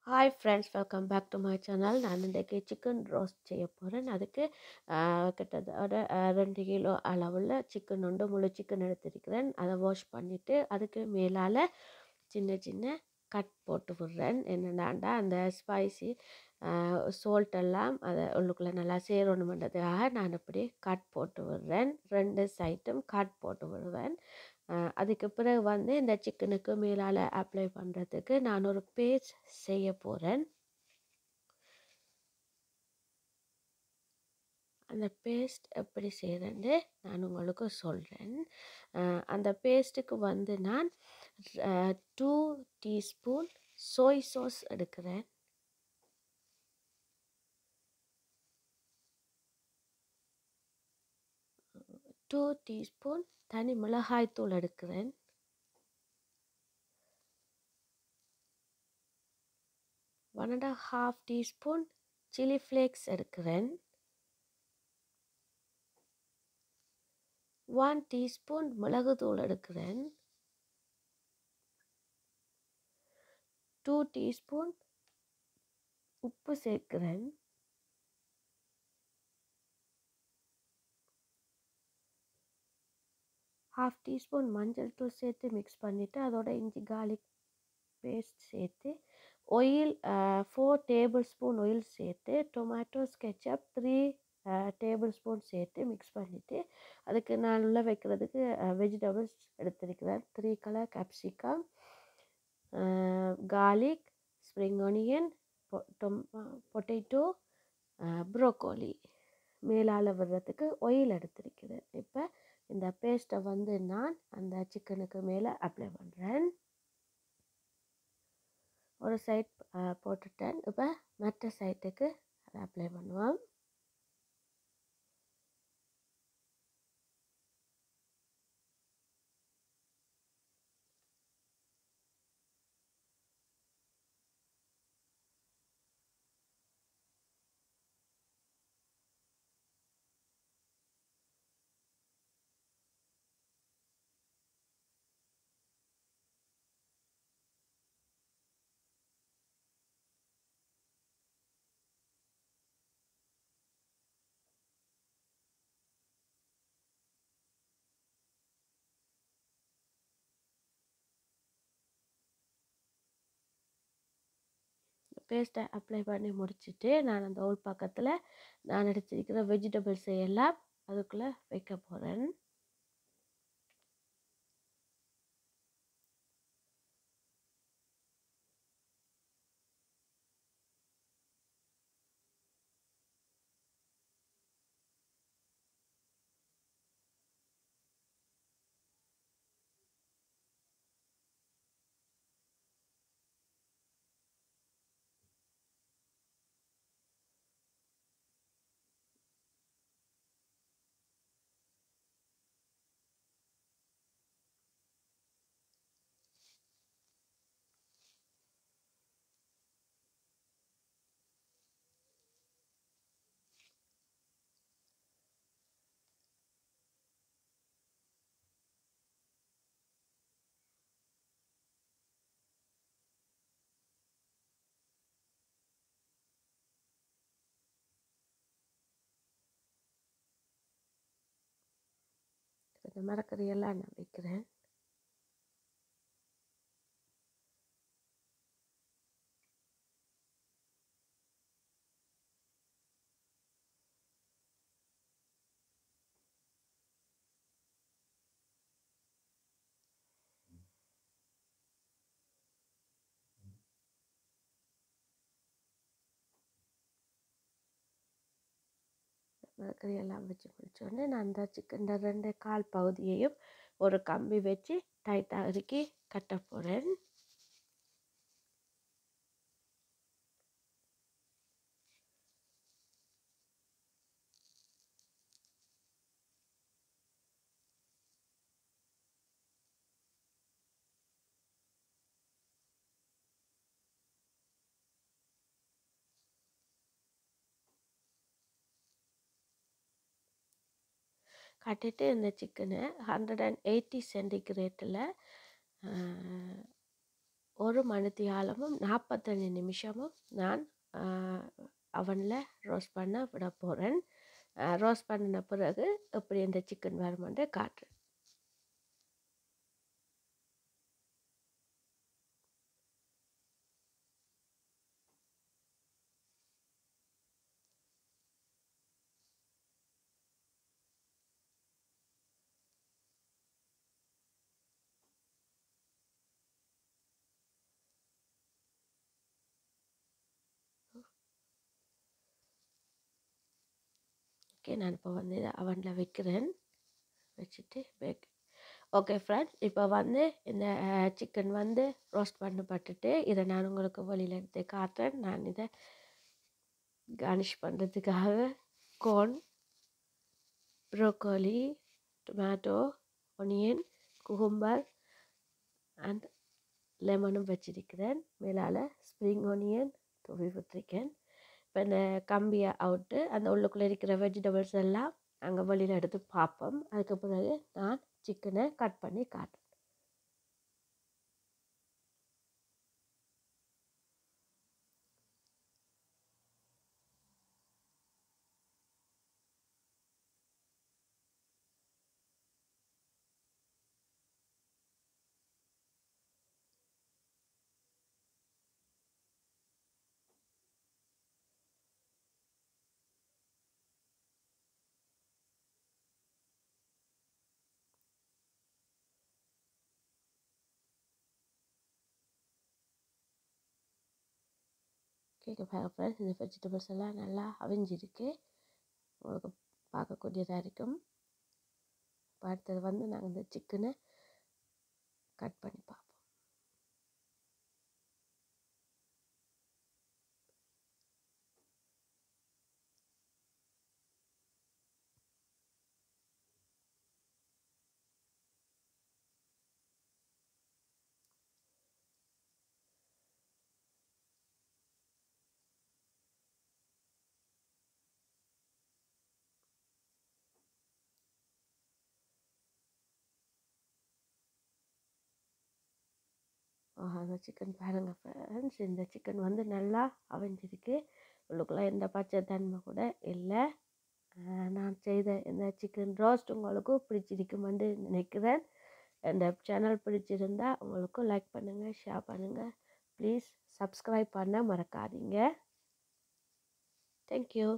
Hi friends, welcome back to my channel. நான் இன்றைக்கு chicken roast செய்ய போகிறேன். அதுக்கு கிட்டத்தட்ட 2 கிலோ அளவில் சிக்கன் உண்டு, முழு சிக்கன் எடுத்திருக்கிறேன். அதை வாஷ் பண்ணிவிட்டு அதுக்கு மேலால் சின்ன சின்ன கட் போட்டு விடுறேன். என்னென்னாண்டா அந்த ஸ்பைசி சால்ட் எல்லாம் அதை உள்ளுக்குள்ளே நல்லா சேரணுமென்றதுக்காக நான் இப்படி கட் போட்டு விடுறேன். 2 சைட்டும் கட் போட்டு விடுவேன். அதுக்கு பிறகு வந்து இந்த சிக்கனுக்கு மேலால் அப்ளை பண்ணுறதுக்கு நான் ஒரு பேஸ்ட் செய்ய போகிறேன். அந்த பேஸ்ட் எப்படி செய்கிறேன்னு நான் உங்களுக்கு சொல்கிறேன். அந்த பேஸ்ட்டுக்கு வந்து நான் 2 டீஸ்பூன் சோய் சாஸ் எடுக்கிறேன். 2 டீஸ்பூன் தனி மிளகாய் தூள் எடுக்கிறேன். 1.5 டீஸ்பூன் chilli flakes எடுக்கிறேன். 1 டீஸ்பூன் மிளகுத்தூள் எடுக்கிறேன். 2 டீஸ்பூன் உப்பு சேர்க்கிறேன். 1/2 டீஸ்பூன் மஞ்சள் தூள் சேர்த்து மிக்ஸ் பண்ணிவிட்டு அதோட இஞ்சி கார்லிக் பேஸ்ட் சேர்த்து ஆயில் 4 டேபிள் ஸ்பூன் ஆயில் சேர்த்து டொமேட்டோஸ் கெச்சப் 3 டேபிள் ஸ்பூன் சேர்த்து மிக்ஸ் பண்ணிவிட்டு அதுக்கு நான் உள்ள வைக்கிறதுக்கு வெஜிடபிள்ஸ் எடுத்திருக்கிறேன். 3 colour capsicum, garlic, spring onion, potato, broccoli மேலால் விடுறதுக்கு ஆயில் எடுத்திருக்கிறேன். இப்போ இந்த பேஸ்ட்டை வந்து நான் அந்த சிக்கனுக்கு மேலே அப்ளை பண்ணுறேன். ஒரு சைட் போட்டுட்டேன். இப்போ மற்ற சைட்டுக்கு அதை அப்ளை பண்ணுவோம். பேஸ்ட்டை அப்ளை பண்ணி முடிச்சுட்டு நான் அந்த ஓல் பக்கத்தில் நான் எடுத்திருக்கிற வெஜிடபிள்ஸை எல்லாம் அதுக்குள்ளே வைக்க போகிறேன். இந்த மரக்கறியெல்லாம் நான் வைக்கிறேன். மரக்கறியெல்லாம் வச்சு முடிச்சோடனே நான் அந்த சிக்கன் 2 கால் பகுதியையும் ஒரு கம்பி வச்சு டைட்டாக இறுக்கி கட்ட போகிறேன். கட்டிட்டு இந்த சிக்கனை 180 சென்டிகிரேட்டில் ஒரு மணித்தியாலமும் 45 நிமிஷமும் நான் அவனில் ரோஸ்ட் பண்ண விட போகிறேன். ரோஸ்ட் பண்ணின பிறகு எப்படி இந்த சிக்கன் வருமென்று காட்டுறேன். ஓகே, நான் இப்போ வந்து இதை அவனில் வைக்கிறேன். வச்சுட்டு பேக். ஓகே ஃப்ரெண்ட்ஸ், இப்போ வந்து இந்த சிக்கன் வந்து ரோஸ்ட் பண்ணப்பட்டுட்டு இதை நான் உங்களுக்கு வெளியில் எடுத்து காட்டுறேன். நான் இதை கார்னிஷ் பண்ணுறதுக்காக corn, broccoli, tomato, onion, cucumber and லெமனும் வச்சிருக்கிறேன். மேலால் ஸ்ப்ரிங் ஆனியன் தூவி விட்டுருக்கேன். இப்போ இந்த கம்பியை அவுட்டு அந்த உள்ளுக்குள்ளே இருக்கிற வெஜிடபிள்ஸ் எல்லாம் அங்கே வெளியில் எடுத்து பார்ப்போம். அதுக்கு பிறகு நான் சிக்கனை கட் பண்ணி காட்டுறேன். கேட்க பார்க்குறேன். இந்த வெஜிடபிள்ஸ் எல்லாம் நல்லா அவிஞ்சிருக்கு. உங்களுக்கு பார்க்கக்கூடியதாக இருக்கும். அடுத்தது வந்து நாங்கள் இந்த சிக்கனை கட் பண்ணி பார்ப்போம். அந்த சிக்கன் பாருங்கள் ஃப்ரெண்ட்ஸ், இந்த சிக்கன் வந்து நல்லா அவிஞ்சிருக்கு. உள்ளுக்குள்ளே எந்த பச்சை தன்மை கூட இல்லை. நான் செய்த இந்த சிக்கன் ரோஸ்ட் உங்களுக்கு பிடிச்சிருக்குமென்று நினைக்கிறேன். இந்த சேனல் பிடிச்சிருந்தா உங்களுக்கு லைக் பண்ணுங்கள், ஷேர் பண்ணுங்கள். ப்ளீஸ் சப்ஸ்கிரைப் பண்ண மறக்காதீங்க. தேங்க்யூ.